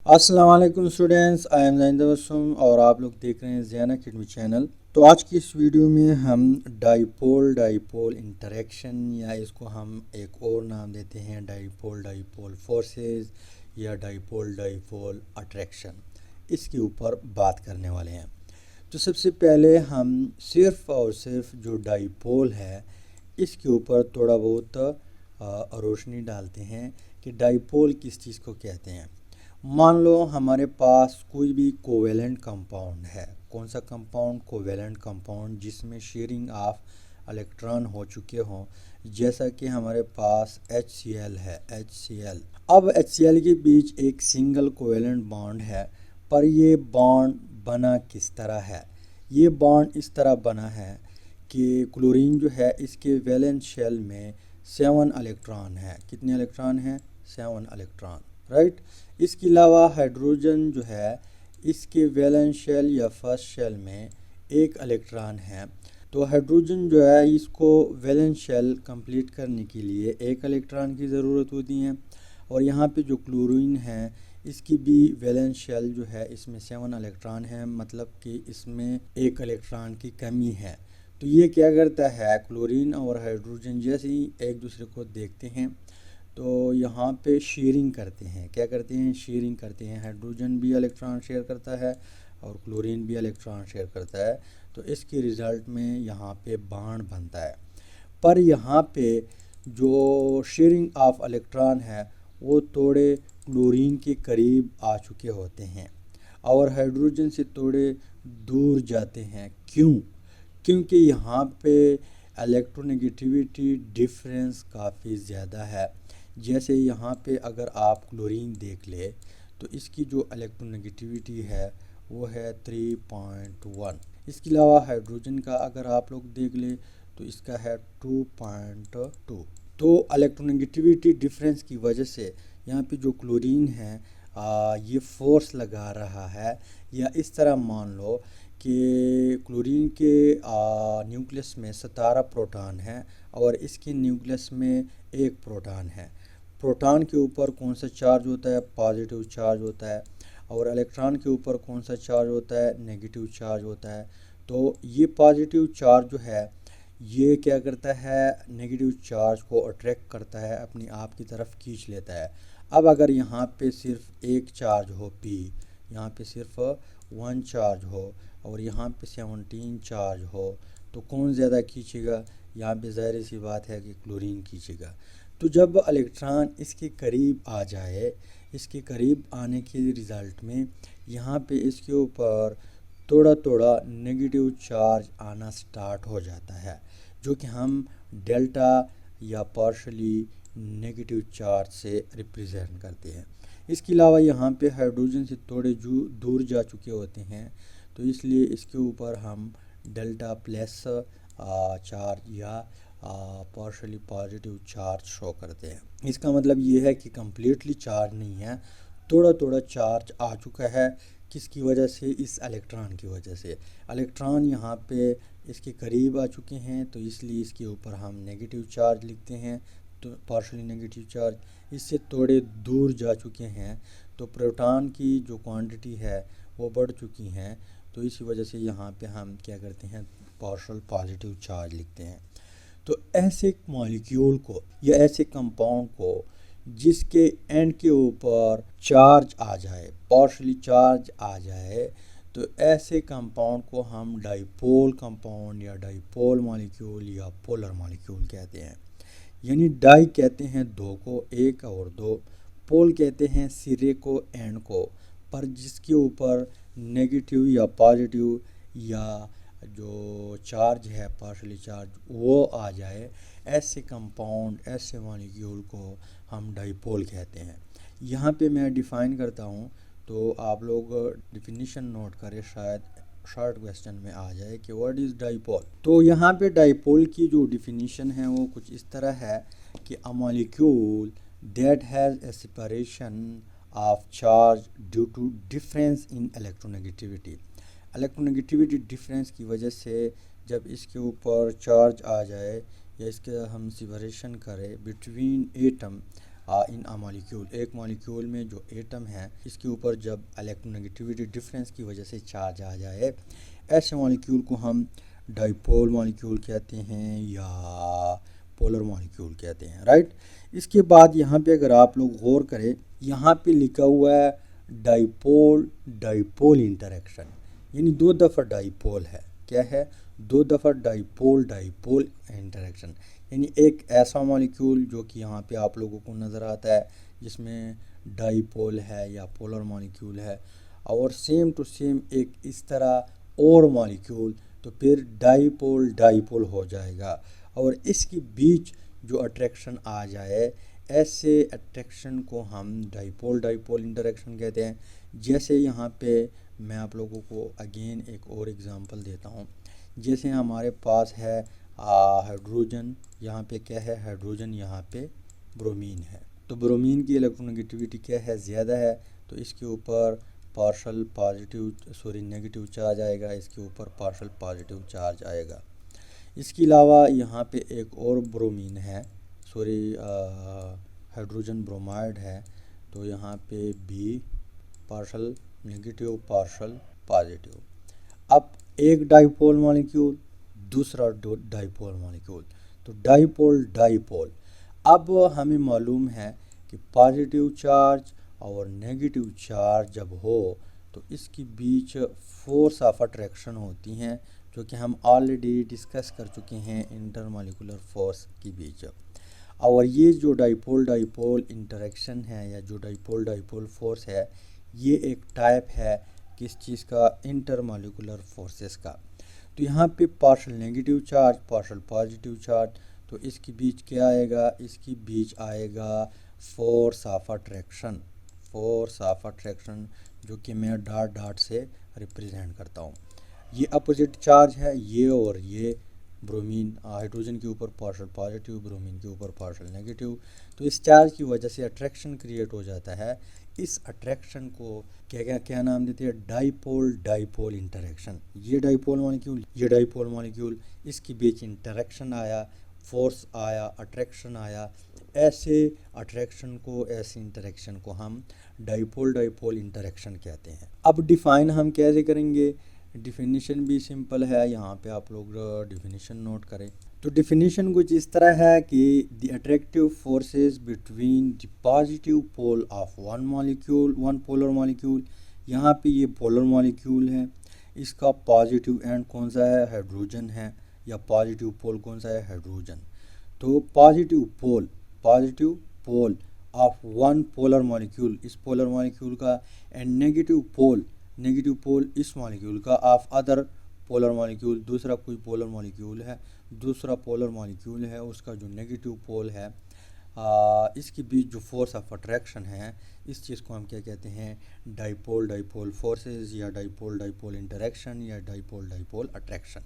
अस्सलाम वालेकुम students, I am ज़ैन तबस्सुम और आप लोग देख रहे हैं ज़ैन अकेडमी चैनल। तो आज की इस वीडियो में हम डाइपोल डाइपोल इंटरेक्शन या इसको हम एक और नाम देते हैं डाइपोल डाइपोल फोर्सेस या डाइपोल डाइपोल अट्रैक्शन, इसके ऊपर बात करने वाले हैं। तो सबसे पहले हम सिर्फ़ और सिर्फ जो डाइपोल है इसके ऊपर थोड़ा बहुत रोशनी डालते हैं कि डाइपोल किस चीज़ को कहते हैं। मान लो हमारे पास कोई भी कोवेलेंट कंपाउंड है। कौन सा कंपाउंड? कोवेलेंट कंपाउंड जिसमें शेयरिंग ऑफ इलेक्ट्रॉन हो चुके हों, जैसा कि हमारे पास HCl है। HCl, अब HCl के बीच एक सिंगल कोवेलेंट बॉन्ड है, पर ये बॉन्ड बना किस तरह है? ये बॉन्ड इस तरह बना है कि क्लोरीन जो है इसके वैलेंस शेल में 7 इलेक्ट्रॉन है। कितने इलेक्ट्रॉन हैं? 7 इलेक्ट्रॉन, राइट। इसके अलावा हाइड्रोजन जो है इसके वैलेंस शेल या फर्स्ट शेल में 1 इलेक्ट्रॉन है। तो हाइड्रोजन जो है इसको वैलेंस शेल कंप्लीट करने के लिए 1 इलेक्ट्रॉन की ज़रूरत होती है। और यहाँ पे जो क्लोरीन है इसकी भी वैलेंस शेल जो है इसमें 7 इलेक्ट्रॉन है, मतलब कि इसमें 1 इलेक्ट्रॉन की कमी है। तो ये क्या करता है, क्लोरीन और हाइड्रोजन जैसे ही एक दूसरे को देखते हैं तो यहाँ पे शेयरिंग करते हैं। क्या करते हैं? शेयरिंग करते हैं। हाइड्रोजन भी इलेक्ट्रॉन शेयर करता है और क्लोरीन भी इलेक्ट्रॉन शेयर करता है। तो इसके रिज़ल्ट में यहाँ पे बॉन्ड बनता है। पर यहाँ पे जो शेयरिंग ऑफ इलेक्ट्रॉन है वो थोड़े क्लोरीन के करीब आ चुके होते हैं और हाइड्रोजन से थोड़े दूर जाते हैं। क्यों? क्योंकि यहाँ पे इलेक्ट्रोनेगेटिविटी डिफरेंस काफ़ी ज़्यादा है। जैसे यहाँ पे अगर आप क्लोरीन देख ले तो इसकी जो इलेक्ट्रोनेगेटिविटी है वो है 3.1। इसके अलावा हाइड्रोजन का अगर आप लोग देख ले तो इसका है 2.2। तो इलेक्ट्रोनेगेटिविटी डिफरेंस की वजह से यहाँ पे जो क्लोरीन है ये फोर्स लगा रहा है। या इस तरह मान लो कि क्लोरीन के न्यूक्लियस में 17 प्रोटॉन है और इसके न्यूक्लियस में 1 प्रोटॉन है। प्रोटॉन के ऊपर कौन सा चार्ज होता है? पॉजिटिव चार्ज होता है। और इलेक्ट्रॉन के ऊपर कौन सा चार्ज होता है? नेगेटिव चार्ज होता है। तो ये पॉजिटिव चार्ज जो है ये क्या करता है, नेगेटिव चार्ज को अट्रैक्ट करता है, अपनी आप की तरफ खींच लेता है। अब अगर यहाँ पे सिर्फ एक चार्ज हो P, यहाँ पे सिर्फ 1 चार्ज हो और यहाँ पे 17 चार्ज हो तो कौन ज़्यादा खींचेगा? यहाँ पे ज़ाहिर सी बात है कि क्लोरीन खींचेगा। तो जब इलेक्ट्रॉन इसके करीब आ जाए, इसके करीब आने के रिज़ल्ट में यहाँ पे इसके ऊपर थोड़ा थोड़ा नेगेटिव चार्ज आना स्टार्ट हो जाता है, जो कि हम डेल्टा या पार्शली नेगेटिव चार्ज से रिप्रेजेंट करते हैं। इसके अलावा यहाँ पे हाइड्रोजन से थोड़े दूर जा चुके होते हैं, तो इसलिए इसके ऊपर हम डेल्टा प्लस चार्ज या पार्शली पॉजिटिव चार्ज शो करते हैं। इसका मतलब ये है कि कम्प्लीटली चार्ज नहीं है, थोड़ा थोड़ा चार्ज आ चुका है। किसकी वजह से? इस इलेक्ट्रॉन की वजह से। इलेक्ट्रॉन यहाँ पे इसके करीब आ चुके हैं तो इसलिए इसके ऊपर हम नेगेटिव चार्ज लिखते हैं, तो पार्शली नेगेटिव चार्ज। इससे थोड़े दूर जा चुके हैं तो प्रोटॉन की जो क्वांटिटी है वो बढ़ चुकी हैं, तो इसी वजह से यहाँ पे हम क्या करते हैं, पार्शल पॉजिटिव चार्ज लिखते हैं। तो ऐसे मॉलिक्यूल को या ऐसे कंपाउंड को जिसके एंड के ऊपर चार्ज आ जाए, पार्शली चार्ज आ जाए, तो ऐसे कंपाउंड को हम डाइपोल कंपाउंड या डाइपोल मॉलिक्यूल या पोलर मॉलिक्यूल कहते हैं। यानी डाई कहते हैं दो को, एक और दो। पोल कहते हैं सिरे को, एंड को, पर जिसके ऊपर नेगेटिव या पॉजिटिव या जो चार्ज है पार्शली चार्ज वो आ जाए, ऐसे कंपाउंड ऐसे मॉलिक्यूल को हम डाइपोल कहते हैं। यहाँ पे मैं डिफ़ाइन करता हूँ तो आप लोग डिफिनीशन नोट करें, शायद शॉर्ट क्वेश्चन में आ जाए कि व्हाट इज़ डाइपोल। तो यहाँ पे डाइपोल की जो डिफिनीशन है वो कुछ इस तरह है कि a molecule that has a separation of charge due to difference in electronegativity. Electronegativity difference की वजह से जब इसके ऊपर चार्ज आ जाए या इसके हम सेपरेशन करें between atom in a molecule, एक मॉलिक्यूल में जो एटम है इसके ऊपर जब इलेक्ट्रोनेगेटिविटी डिफरेंस की वजह से चार्ज आ जाए, ऐसे मॉलिक्यूल को हम डाइपोल मॉलिक्यूल कहते हैं या पोलर मॉलिक्यूल कहते हैं, राइट। इसके बाद यहाँ पे अगर आप लोग गौर करें, यहाँ पे लिखा हुआ है डाइपोल डाइपोल इंटरेक्शन, यानी 2 दफ़ा डाइपोल है। क्या है? 2 दफ़ा डाइपोल डाइपोल इंटरेक्शन, यानी एक ऐसा मॉलिक्यूल जो कि यहाँ पे आप लोगों को नज़र आता है जिसमें डाइपोल है या पोलर मॉलिक्यूल है, और सेम टू सेम एक इस तरह और मॉलिक्यूल, तो फिर डाइपोल डाइपोल हो जाएगा। और इसके बीच जो अट्रैक्शन आ जाए, ऐसे अट्रैक्शन को हम डाइपोल डाइपोल इंटरेक्शन कहते हैं। जैसे यहाँ पे मैं आप लोगों को अगेन एक और एग्जांपल देता हूँ। जैसे हमारे पास है हाइड्रोजन, यहाँ पे क्या है? हाइड्रोजन, यहाँ पे ब्रोमीन है। तो ब्रोमीन की इलेक्ट्रोनेगेटिविटी क्या है? ज़्यादा है, तो इसके ऊपर पार्शल पॉजिटिव नेगेटिव चार्ज आएगा, इसके ऊपर पार्शल पॉजिटिव चार्ज आएगा। इसके अलावा यहाँ पे एक और ब्रोमीन है, हाइड्रोजन ब्रोमाइड है, तो यहाँ पे भी पार्शल नेगेटिव पार्शल पॉजिटिव। अब एक डाइपोल मॉलिक्यूल, दूसरा डाइपोल मॉलिक्यूल, तो डाइपोल डाइपोल। अब हमें मालूम है कि पॉजिटिव चार्ज और नेगेटिव चार्ज जब हो तो इसके बीच फोर्स ऑफ अट्रैक्शन होती हैं, जो कि हम ऑलरेडी डिस्कस कर चुके हैं इंटरमॉलिक्यूलर फोर्स के बीच। और ये जो डाइपोल डाइपोल इंटरेक्शन है या जो डाइपोल डाइपोल फोर्स है, ये एक टाइप है किस चीज़ का? इंटरमॉलिक्यूलर फोर्सेस का। तो यहाँ पे partial negative charge partial positive charge, तो इसके बीच क्या आएगा? इसके बीच आएगा force of attraction, force of attraction, जो कि मैं डॉट डॉट से रिप्रेजेंट करता हूँ। ये अपोजिट चार्ज है, ये और ये ब्रोमीन, हाइड्रोजन के ऊपर पार्शल पॉजिटिव, ब्रोमीन के ऊपर पार्शल नेगेटिव, तो इस चार्ज की वजह से अट्रैक्शन क्रिएट हो जाता है। इस अट्रैक्शन को क्या नाम देते हैं? Dipole dipole interaction. ये डाइपोल मॉलिक्यूल, ये डाइपोल मॉलिक्यूल, इसके बीच इंटरेक्शन आया, फोर्स आया, अट्रैक्शन आया। ऐसे अट्रैक्शन को, ऐसे इंटरेक्शन को हम डाइपोल डाइपोल इंटरेक्शन कहते हैं। अब डिफाइन हम कैसे करेंगे? डिफिनीशन भी सिंपल है, यहाँ पे आप लोग डिफिनीशन नोट करें। तो डिफिनीशन कुछ इस तरह है कि the attractive forces between the positive pole of one molecule, one polar molecule, यहाँ पे ये पोलर मॉलिक्यूल है, इसका पॉजिटिव एंड कौन सा है? हाइड्रोजन है, या पॉजिटिव पोल कौन सा है? हाइड्रोजन। तो positive pole of one polar molecule, इस पोलर मॉलिक्यूल का, एंड नेगेटिव पोल इस मॉलिक्यूल का ऑफ अदर पोलर मॉलिक्यूल, दूसरा कोई पोलर मॉलिक्यूल है, दूसरा पोलर मॉलिक्यूल है, उसका जो नेगेटिव पोल है, इसके बीच जो फोर्स ऑफ अट्रैक्शन है, इस चीज़ को हम क्या कहते हैं? डाइपोल डाइपोल फोर्सेस, या डाइपोल डाइपोल इंटरेक्शन, या डाइपोल डाइपोल अट्रैक्शन।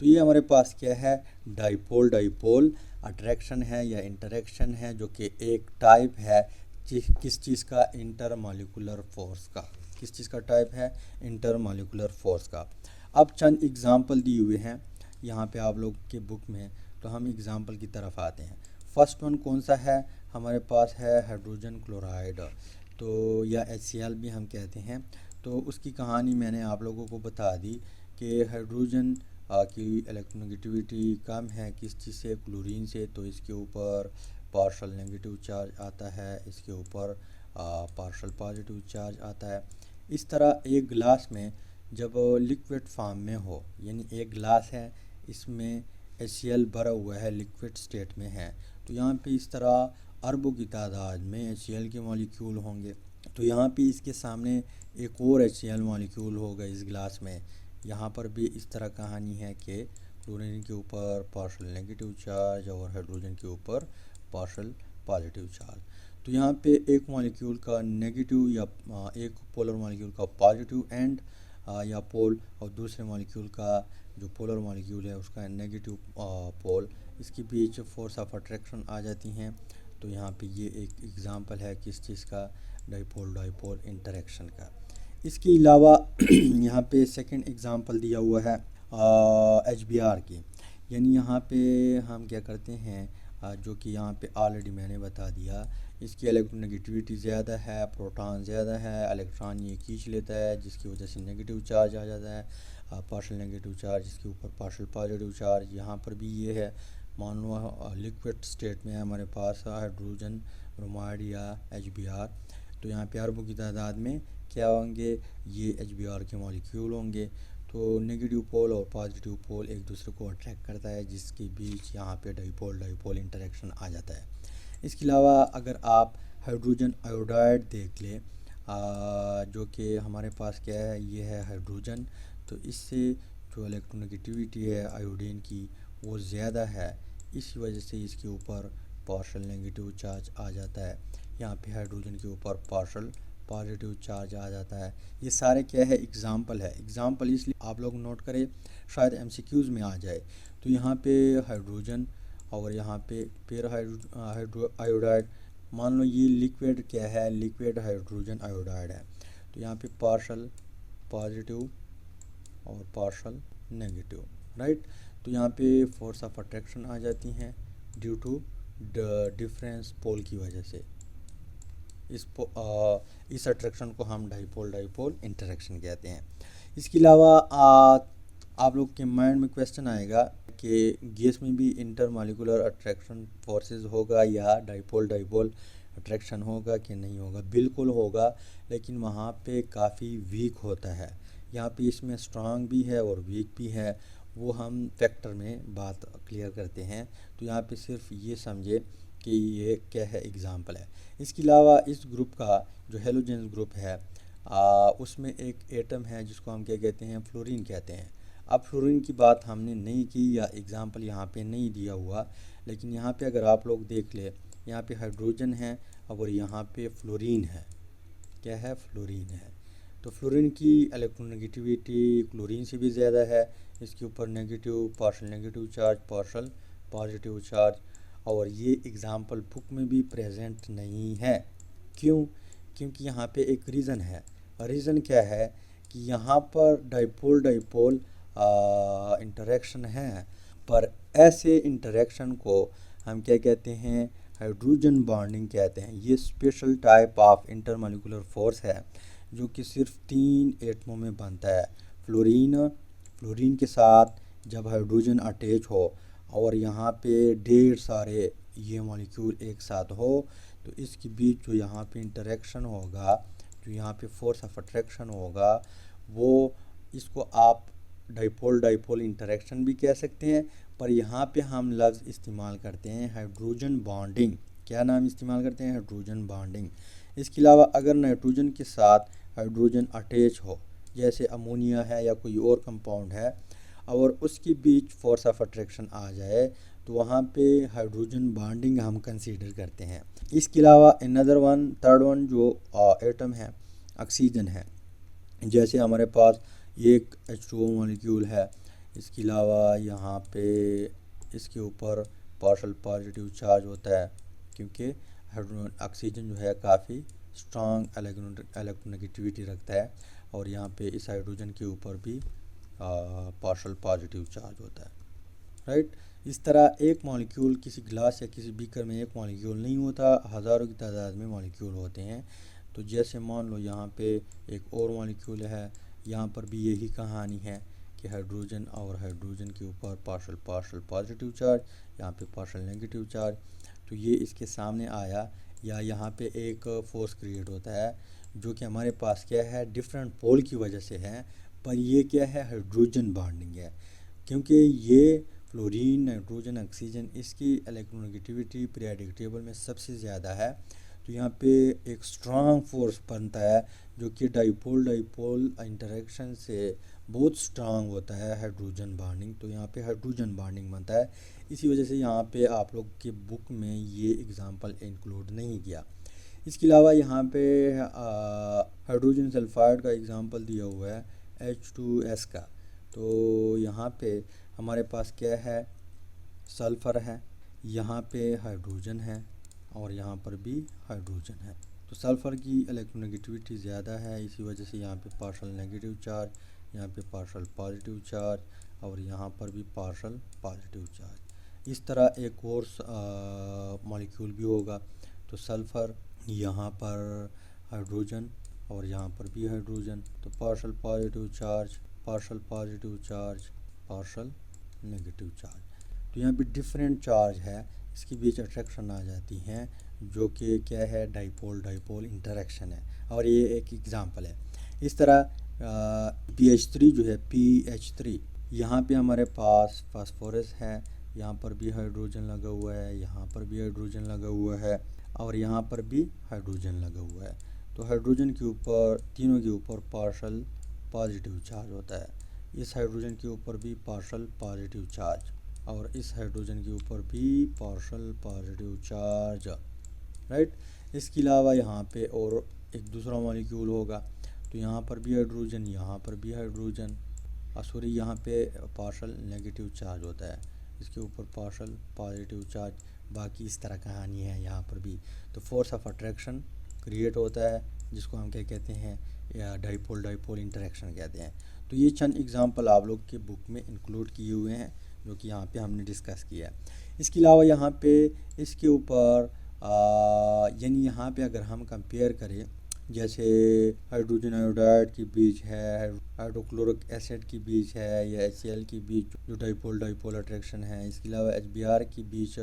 तो ये हमारे पास क्या है? डाइपोल डाइपोल अट्रैक्शन है या इंटरेक्शन है, जो कि एक टाइप है किस चीज़ का? इंटरमॉलिक्यूलर फोर्स का। किस चीज़ का टाइप है? इंटरमॉलिक्यूलर फोर्स का। अब चंद एग्जांपल दिए हुए हैं यहाँ पे आप लोग के बुक में, तो हम एग्जांपल की तरफ आते हैं। फर्स्ट वन कौन सा है? हमारे पास है हाइड्रोजन क्लोराइड, तो या HCl भी हम कहते हैं। तो उसकी कहानी मैंने आप लोगों को बता दी कि हाइड्रोजन की इलेक्ट्रोनेगेटिविटी कम है किस चीज़ से? क्लोरीन से। तो इसके ऊपर पार्शल नेगेटिव चार्ज आता है, इसके ऊपर पार्शल पॉजिटिव चार्ज आता है। इस तरह एक गिलास में जब लिक्विड फॉर्म में हो, यानी एक गिलास है, इसमें HCl भरा हुआ है, लिक्विड स्टेट में है, तो यहाँ पे इस तरह अरबों की तादाद में HCl के मॉलिक्यूल होंगे। तो यहाँ पे इसके सामने एक और HCl मॉलिक्यूल होगा इस गिलास में। यहाँ पर भी इस तरह कहानी है कि क्लोरीन के ऊपर पार्शल नेगेटिव चार्ज और हाइड्रोजन के ऊपर पार्शल पॉजिटिव चार्ज। तो यहाँ पे एक मॉलिक्यूल का नेगेटिव या एक पोलर मॉलिक्यूल का पॉजिटिव एंड या पोल, और दूसरे मॉलिक्यूल का जो पोलर मॉलिक्यूल है उसका नेगेटिव पोल, इसके बीच फोर्स ऑफ अट्रैक्शन आ जाती हैं। तो यहाँ पे ये एक एग्जांपल है किस चीज़ का? डाइपोल डाइपोल इंटरेक्शन का। इसके अलावा यहाँ पे सेकंड एग्जांपल दिया हुआ है HBr की, यानी यहाँ पे हम क्या करते हैं, जो कि यहाँ पे ऑलरेडी मैंने बता दिया, इसकी इलेक्ट्रोनेगेटिविटी ज़्यादा है, प्रोटॉन ज़्यादा है, इलेक्ट्रॉन ये खींच लेता है जिसकी वजह से नेगेटिव चार्ज आ जाता है, पार्शल नेगेटिव चार्ज इसके ऊपर पार्शल पॉजिटिव चार्ज। यहाँ पर भी ये है, मान लो लिक्विड स्टेट में है हमारे पास हाइड्रोजन ब्रोमाइड या HBr, तो यहाँ पे अरबों की तादाद में क्या होंगे, ये HBr के मॉलिक्यूल होंगे। तो नेगेटिव पोल और पॉजिटिव पोल एक दूसरे को अट्रैक्ट करता है जिसके बीच यहाँ पे डाइपोल डाइपोल इंटरेक्शन आ जाता है। इसके अलावा अगर आप हाइड्रोजन आयोडाइड देख लें, जो कि हमारे पास क्या है, ये है हाइड्रोजन, तो इससे जो इलेक्ट्रोनेगेटिविटी है आयोडीन की वो ज़्यादा है, इसी वजह से इसके ऊपर पार्शल नेगेटिव चार्ज आ जाता है। यहाँ पे हाइड्रोजन के ऊपर पार्शल पॉजिटिव चार्ज आ जाता है। ये सारे क्या है, एग्जाम्पल है। एग्जाम्पल इसलिए आप लोग नोट करें शायद MCQs में आ जाए। तो यहाँ पे हाइड्रोजन और यहाँ पे फिर आयोडाइड, मान लो ये लिक्विड क्या है, लिक्विड हाइड्रोजन आयोडाइड है, तो यहाँ पे पार्शल पॉजिटिव और पार्शल नेगेटिव, राइट। तो यहाँ पे फोर्स ऑफ अट्रैक्शन आ जाती हैं ड्यू टू डिफरेंस पोल की वजह से। इस अट्रैक्शन को हम डाइपोल डाइपोल इंटरेक्शन कहते हैं। इसके अलावा आप लोग के माइंड में क्वेश्चन आएगा कि गैस में भी इंटरमॉलिक्यूलर अट्रैक्शन फोर्सेस होगा या डाइपोल डाइपोल अट्रैक्शन होगा कि नहीं होगा। बिल्कुल होगा, लेकिन वहाँ पे काफ़ी वीक होता है। यहाँ पे इसमें स्ट्रांग भी है और वीक भी है, वो हम फैक्टर में बात क्लियर करते हैं। तो यहाँ पे सिर्फ ये समझे कि ये क्या है, एग्जाम्पल है। इसके अलावा इस ग्रुप का जो हेलोजेन ग्रुप है, उसमें एक एटम है जिसको हम क्या कहते हैं, फ्लोरीन कहते हैं। अब फ्लोरीन की बात हमने नहीं की या एग्जाम्पल यहाँ पे नहीं दिया हुआ, लेकिन यहाँ पे अगर आप लोग देख ले, यहाँ पे हाइड्रोजन है और यहाँ पे फ्लोरीन है। क्या है, फ्लोरीन है। तो फ्लोरीन की इलेक्ट्रोनेगेटिविटी क्लोरीन से भी ज़्यादा है, इसके ऊपर negative partial negative charge partial positive charge, और ये एग्ज़ाम्पल बुक में भी प्रेजेंट नहीं है। क्यों? क्योंकि यहाँ पे एक रीज़न है। रीज़न क्या है कि यहाँ पर डाइपोल डाइपोल इंटरेक्शन है, पर ऐसे इंटरेक्शन को हम क्या कहते हैं, हाइड्रोजन बॉन्डिंग कहते हैं। ये special type of intermolecular force है जो कि सिर्फ 3 एटमों में बनता है। फ्लोरीन के साथ जब हाइड्रोजन अटैच हो और यहाँ पे ढेर सारे ये मॉलिक्यूल एक साथ हो, तो इसके बीच जो यहाँ पे इंटरेक्शन होगा, जो यहाँ पे फोर्स ऑफ अट्रैक्शन होगा, वो इसको आप डाइपोल डाइपोल इंटरेक्शन भी कह सकते हैं। पर यहाँ पे हम लफ्ज़ इस्तेमाल करते हैं हाइड्रोजन बॉन्डिंग। क्या नाम इस्तेमाल करते हैं, हाइड्रोजन बॉन्डिंग। इसके अलावा अगर नाइट्रोजन के साथ हाइड्रोजन अटैच हो, जैसे अमोनिया है या कोई और कंपाउंड है, और उसके बीच फोर्स ऑफ अट्रैक्शन आ जाए, तो वहाँ पे हाइड्रोजन बॉन्डिंग हम कंसीडर करते हैं। इसके अलावा अनदर वन, थर्ड वन जो एटम है, ऑक्सीजन है। जैसे हमारे पास एक H2O मॉलिक्यूल है, इसके अलावा यहाँ पे इसके ऊपर पार्शल पॉजिटिव चार्ज होता है, क्योंकि ऑक्सीजन जो है काफ़ी स्ट्रॉन्ग इलेक्ट्रोनेगेटिविटी रखता है, और यहाँ पे इस हाइड्रोजन के ऊपर भी पार्शल पॉजिटिव चार्ज होता है, राइट। इस तरह एक मॉलिक्यूल किसी ग्लास या किसी बीकर में एक मॉलिक्यूल नहीं होता, हज़ारों की तादाद में मॉलिक्यूल होते हैं। तो जैसे मान लो यहाँ पे एक और मॉलिक्यूल है, यहाँ पर भी यही कहानी है कि हाइड्रोजन और हाइड्रोजन के ऊपर पार्शल पार्शल पॉजिटिव चार्ज, यहाँ पे पार्शल नेगेटिव चार्ज। तो ये इसके सामने आया, या यहाँ पे एक फोर्स क्रिएट होता है जो कि हमारे पास क्या है, डिफरेंट पोल की वजह से है, पर ये क्या है, हाइड्रोजन बॉन्डिंग है। क्योंकि ये फ्लोरीन नाइट्रोजन ऑक्सीजन, इसकी इलेक्ट्रोनेगेटिविटी पीरियोडिक टेबल में सबसे ज़्यादा है। तो यहाँ पे एक स्ट्रांग फोर्स बनता है जो कि डाइपोल डाइपोल इंटरेक्शन से बहुत स्ट्रांग होता है, हाइड्रोजन बॉन्डिंग। तो यहाँ पे हाइड्रोजन बॉन्डिंग बनता है, इसी वजह से यहाँ पे आप लोग के बुक में ये एग्जांपल इंक्लूड नहीं किया। इसके अलावा यहाँ पे हाइड्रोजन सल्फाइड का एग्जांपल दिया हुआ है H2S का। तो यहाँ पे हमारे पास क्या है, सल्फ़र है, यहाँ पे हाइड्रोजन है, और यहाँ पर भी हाइड्रोजन है। तो सल्फ़र की इलेक्ट्रोनेगेटिविटी ज़्यादा है, इसी वजह से यहाँ पे पार्शल नेगेटिव चार्ज, यहाँ पे पार्शल पॉजिटिव चार्ज, और यहाँ पर भी पार्शल पॉजिटिव चार्ज। इस तरह एक और मॉलिक्यूल भी होगा। तो तो सल्फ़र, यहाँ पर हाइड्रोजन और यहाँ पर भी हाइड्रोजन, तो partial positive charge, partial positive charge, partial negative charge. तो यहाँ पे डिफरेंट चार्ज है, इसके बीच अट्रैक्शन आ जाती हैं, जो कि क्या है, डाइपोल डाइपोल इंटरेक्शन है। और ये एक एग्जांपल है। इस तरह PH3 जो है, PH3, यहाँ पे हमारे पास फास्फोरस है, यहाँ पर भी हाइड्रोजन लगा हुआ है, यहाँ पर भी हाइड्रोजन लगा हुआ है और यहाँ पर भी हाइड्रोजन लगा हुआ है। तो हाइड्रोजन के ऊपर, तीनों के ऊपर पार्शल पॉजिटिव चार्ज होता है। इस हाइड्रोजन के ऊपर भी पार्शल पॉजिटिव चार्ज और इस हाइड्रोजन के ऊपर भी पार्शल पॉजिटिव चार्ज, राइट। इसके अलावा यहाँ पे और एक दूसरा मॉलिक्यूल होगा, तो यहाँ पर भी हाइड्रोजन, यहाँ पर भी हाइड्रोजन, सॉरी यहाँ पे पार्शल नेगेटिव चार्ज होता है, इसके ऊपर पार्शल पॉजिटिव चार्ज। बाकी इस तरह कहानी है यहाँ पर भी। तो फोर्स ऑफ अट्रैक्शन क्रिएट होता है, जिसको हम क्या कहते हैं, या डाइपोल डाइपोल इंटरेक्शन कहते हैं। तो ये चंद एग्जांपल आप लोग के बुक में इंक्लूड किए हुए हैं, जो कि यहाँ पे हमने डिस्कस किया है। इसके अलावा यहाँ पे इसके ऊपर यानी यहाँ पे अगर हम कंपेयर करें, जैसे हाइड्रोजन आयोडाइड के बीच है, हाइड्रोक्लोरिक एसिड के बीच है, या HCl के बीच जो डाइपोल डाइपोल अट्रैक्शन है, इसके अलावा HBr के बीच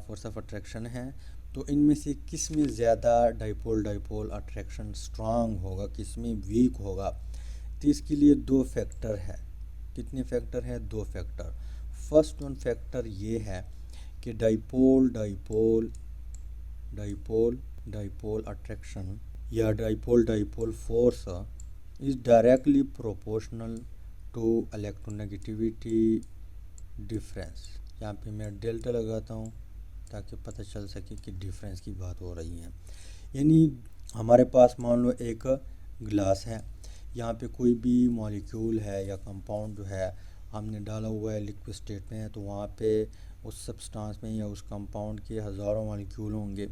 फोर्स ऑफ अट्रैक्शन है, तो इनमें से किस में ज़्यादा डाइपोल डाइपोल अट्रैक्शन स्ट्रांग होगा, किस में वीक होगा। तो इसके लिए दो फैक्टर है। कितने फैक्टर हैं? दो फैक्टर। फर्स्ट वन फैक्टर ये है कि dipole dipole dipole dipole attraction या dipole dipole force is directly proportional to electronegativity difference. यहाँ पे मैं डेल्टा लगाता हूँ ताकि पता चल सके कि डिफरेंस की बात हो रही है। यानी हमारे पास मान लो एक गिलास है, यहाँ पे कोई भी मॉलिक्यूल है या कंपाउंड जो है हमने डाला हुआ है लिक्विड स्टेट में, तो वहाँ पे उस सब्सटेंस में या उस कंपाउंड के हज़ारों मॉलिक्यूल होंगे।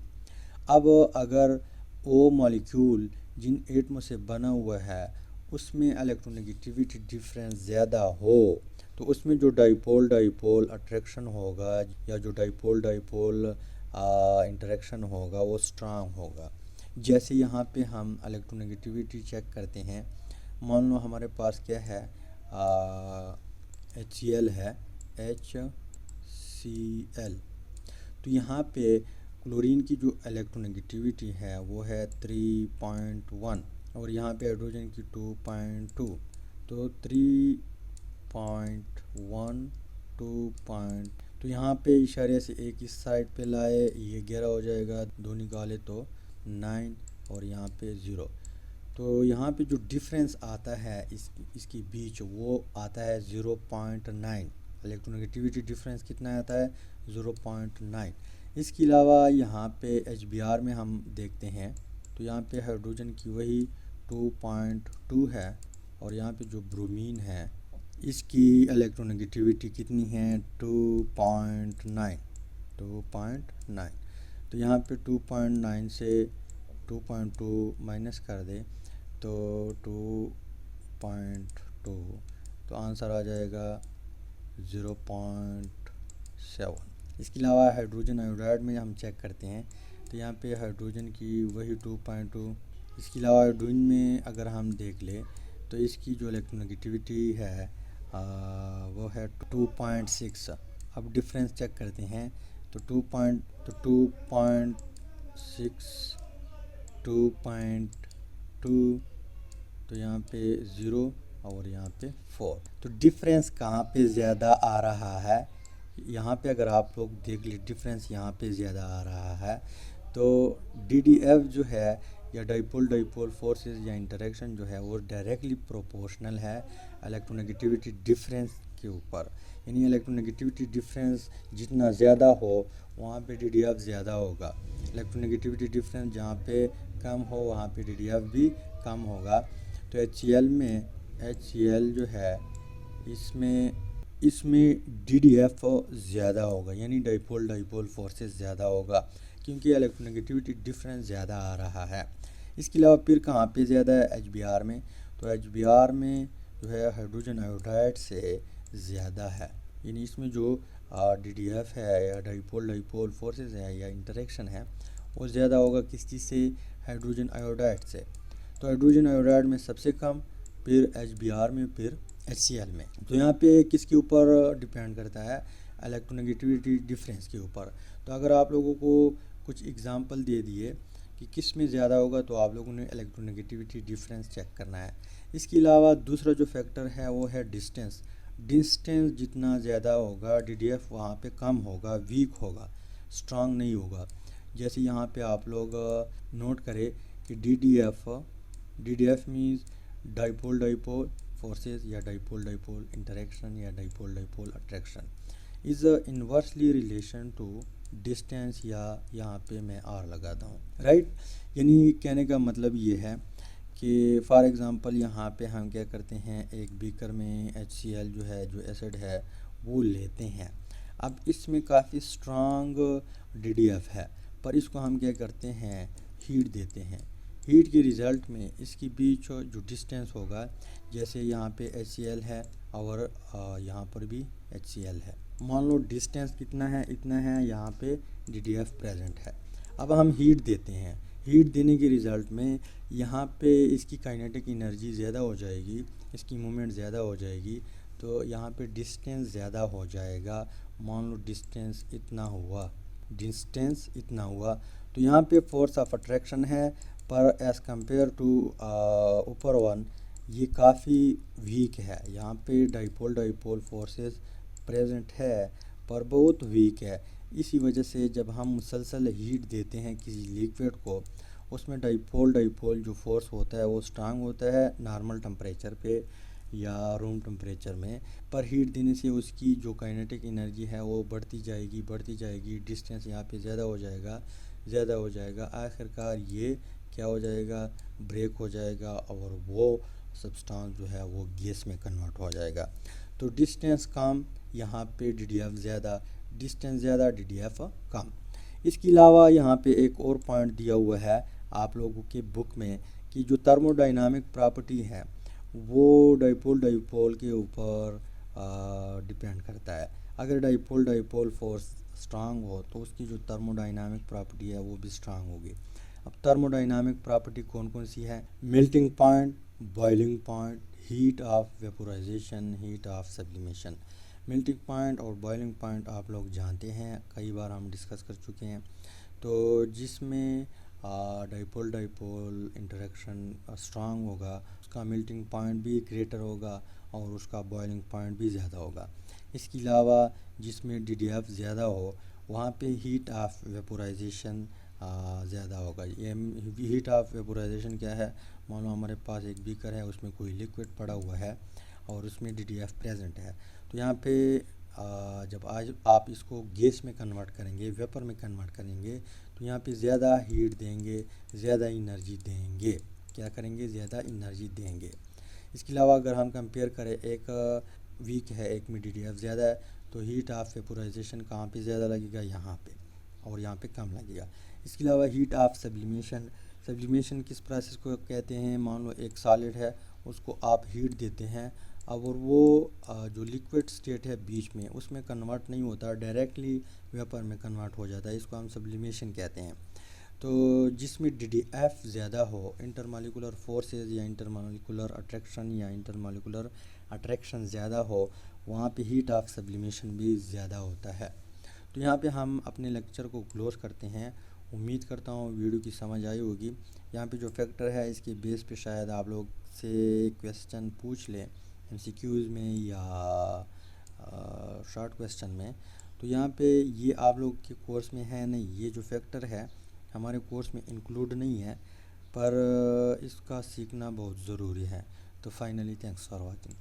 अब अगर वो मॉलिक्यूल जिन एटमों से बना हुआ है उसमें इलेक्ट्रोनेगेटिविटी डिफरेंस ज़्यादा हो, तो उसमें जो डाइपोल डाइपोल अट्रैक्शन होगा या जो डाइपोल डाइपोल इंटरेक्शन होगा वो स्ट्रांग होगा। जैसे यहाँ पे हम इलेक्ट्रोनेगेटिविटी चेक करते हैं, मान लो हमारे पास क्या है, HCl है, HCl। तो यहाँ पे क्लोरीन की जो इलेक्ट्रोनेगेटिविटी है वो है 3.1 और यहाँ पे हाइड्रोजन की 2.2। तो 3.1 2. तो यहाँ पे इशारे से एक इस साइड पे लाए, ये 11 हो जाएगा, दो निकाले तो 9 और यहाँ पे 0। तो यहाँ पे जो डिफरेंस आता है इसके बीच वो आता है 0.9। इलेक्ट्रोनेगेटिविटी डिफरेंस कितना आता है? 0.9। इसके अलावा यहाँ पे HBr में हम देखते हैं तो यहाँ पे हाइड्रोजन की वही 2.2 है और यहाँ पे जो ब्रोमीन है इसकी इलेक्ट्रोनेगेटिविटी कितनी है? 2.9। तो यहाँ पे 2.9 से 2.2 माइनस कर दे तो 2.2, तो आंसर आ जाएगा 0.7। इसके अलावा हाइड्रोजन आयोडाइड में हम चेक करते हैं तो यहाँ पे हाइड्रोजन की वही 2.2। इसके अलावा हाइड्रोजन में अगर हम देख लें तो इसकी जो इलेक्ट्रोनेगेटिविटी है वो है 2.6। अब डिफरेंस चेक करते हैं तो 2.6 2.2, तो यहाँ पे 0 और यहाँ पे 4। तो डिफरेंस कहाँ पे ज़्यादा आ रहा है? यहाँ पे अगर आप लोग देख ले डिफरेंस यहाँ पे ज़्यादा आ रहा है। तो DDF जो है या डाइपोल डाइपोल फोर्सेस या इंटरेक्शन जो है वो डायरेक्टली प्रोपोर्शनल है इलेक्ट्रोनेगेटिविटी डिफरेंस के ऊपर। यानी इलेक्ट्रोनेगेटिविटी डिफरेंस जितना ज़्यादा हो वहाँ पे DDF ज़्यादा होगा। इलेक्ट्रोनेगेटिविटी डिफरेंस जहाँ पे कम हो वहाँ पे DDF भी कम होगा। तो HCl जो है इसमें DDF ज़्यादा होगा, यानी डाइपोल डाइपोल फोर्सेस ज़्यादा होगा क्योंकि इलेक्ट्रोनेगेटिविटी डिफरेंस ज़्यादा आ रहा है। इसके अलावा फिर कहाँ पे ज़्यादा है? HBr में। तो HBr में जो है हाइड्रोजन आयोडाइड से ज़्यादा है, यानी इसमें जो DDF है या डाइपोल डाइपोल फोर्सेस है या इंटरेक्शन है वो ज़्यादा होगा किस चीज़ से, हाइड्रोजन आयोडाइड से। तो हाइड्रोजन आयोडाइड में सबसे कम, फिर HBr में, फिर HCl में। तो यहाँ पे किसके ऊपर डिपेंड करता है, इलेक्ट्रोनेगेटिविटी डिफरेंस के ऊपर। तो अगर आप लोगों को कुछ एग्जांपल दे दिए कि किस में ज़्यादा होगा तो आप लोगों ने इलेक्ट्रोनेगेटिविटी डिफरेंस चेक करना है। इसके अलावा दूसरा जो फैक्टर है वो है डिस्टेंस। डिस्टेंस जितना ज़्यादा होगा DDF वहाँ पे कम होगा, वीक होगा, स्ट्रांग नहीं होगा। जैसे यहाँ पे आप लोग नोट करें कि DDF means dipole dipole forces या डाइपोल डाइपोल इंटरेक्शन या dipole dipole attraction is inversely relation to distance, या यहाँ पे मैं R लगाता हूँ, राइट। यानी कहने का मतलब ये है कि फॉर एग्ज़ाम्पल यहाँ पे हम क्या करते हैं, एक बीकर में HCl जो है, जो एसिड है वो लेते हैं। अब इसमें काफ़ी स्ट्रांग DDF है, पर इसको हम क्या करते हैं, हीट देते हैं। हीट के रिज़ल्ट में इसके बीच जो डिस्टेंस होगा, जैसे यहाँ पे HCl है और यहाँ पर भी HCl है, मान लो डिस्टेंस कितना है, इतना है, यहाँ पे DDF प्रेजेंट है। अब हम हीट देते हैं, हीट देने के रिज़ल्ट में यहाँ पे इसकी काइनेटिक एनर्जी ज़्यादा हो जाएगी, इसकी मूवमेंट ज़्यादा हो जाएगी, तो यहाँ पे डिस्टेंस ज़्यादा हो जाएगा। मान लो डिस्टेंस इतना हुआ, तो यहाँ पे फोर्स ऑफ अट्रैक्शन है, पर एज़ कंपेयर टू ऊपर वन ये काफ़ी वीक है। यहाँ पे डाइपोल डाइपोल फोर्सेस प्रेजेंट है पर बहुत वीक है। इसी वजह से जब हम मुसलसल हीट देते हैं किसी लिक्विड को, उसमें डाइपोल डाइपोल जो फोर्स होता है वो स्ट्रांग होता है नॉर्मल टेम्परेचर पे या रूम टेम्परेचर में, पर हीट देने से उसकी जो काइनेटिक एनर्जी है वो बढ़ती जाएगी, डिस्टेंस यहाँ पे ज़्यादा हो जाएगा, आखिरकार ये क्या हो जाएगा, ब्रेक हो जाएगा और वो सब्सटेंस जो है वो गैस में कन्वर्ट हो जाएगा। तो डिस्टेंस कम, यहाँ पे DDF ज़्यादा, डिस्टेंस ज़्यादा, DDF कम। इसके अलावा यहाँ पे एक और पॉइंट दिया हुआ है आप लोगों के बुक में कि जो थर्मोडाइनामिक प्रॉपर्टी है वो डाइपोल डाइपोल के ऊपर डिपेंड करता है। अगर डाइपोल डाइपोल फोर्स स्ट्रांग हो तो उसकी जो थर्मोडाइनामिक प्रॉपर्टी है वो भी स्ट्रांग होगी। अब थर्मोडाइनामिक प्रॉपर्टी कौन कौन सी है, melting point, boiling point, heat of vaporisation, heat of sublimation. Melting point और बॉइलिंग पॉइंट आप लोग जानते हैं, कई बार हम डिस्कस कर चुके हैं। तो जिसमें डाइपोल डाइपोल इंटरेक्शन स्ट्रांग होगा उसका मेल्टिंग पॉइंट भी ग्रेटर होगा और उसका बॉइलिंग पॉइंट भी ज़्यादा होगा। इसके अलावा जिसमें DDF ज़्यादा हो वहाँ पे हीट ऑफ वेपोराइजेशन ज़्यादा होगा। ये हीट ऑफ वेपोराइजेशन क्या है, मान लो हमारे पास एक बीकर है, उसमें कोई लिक्विड पड़ा हुआ है और उसमें DDF प्रेजेंट है, तो यहाँ पे जब आज आप इसको गैस में कन्वर्ट करेंगे, वेपर में कन्वर्ट करेंगे, तो यहाँ पे ज़्यादा हीट देंगे, ज़्यादा एनर्जी देंगे, क्या करेंगे, ज़्यादा एनर्जी देंगे। इसके अलावा अगर हम कंपेयर करें, एक वीक है, एक में DDF ज़्यादा है, तो हीट ऑफ वेपोराइजेशन कहाँ पे ज़्यादा लगेगा, यहाँ पे, और यहाँ पे कम लगेगा। इसके अलावा हीट ऑफ सब्लिमेशन किस प्रोसेस को कहते हैं, मान लो एक सॉलिड है उसको आप हीट देते हैं और वो जो लिक्विड स्टेट है बीच में उसमें कन्वर्ट नहीं होता, डायरेक्टली वेपर में कन्वर्ट हो जाता है, इसको हम सब्लिमेशन कहते हैं। तो जिसमें DDF ज़्यादा हो, इंटरमॉलिक्यूलर फोर्सेस या इंटरमॉलिक्यूलर अट्रैक्शन या इंटरमॉलिक्यूलर अट्रैक्शन ज़्यादा हो, वहाँ पे हीट ऑफ सब्लिमेशन भी ज़्यादा होता है। तो यहाँ पे हम अपने लेक्चर को क्लोज़ करते हैं। उम्मीद करता हूँ वीडियो की समझ आई होगी। यहाँ पे जो फैक्टर है इसके बेस पे शायद आप लोग से क्वेश्चन पूछ लें MCQs में या शॉर्ट क्वेश्चन में। तो यहाँ पे ये आप लोग के कोर्स में है नहीं, ये जो फैक्टर है हमारे कोर्स में इंक्लूड नहीं है, पर इसका सीखना बहुत ज़रूरी है। तो फाइनली थैंक्स फॉर वॉचिंग।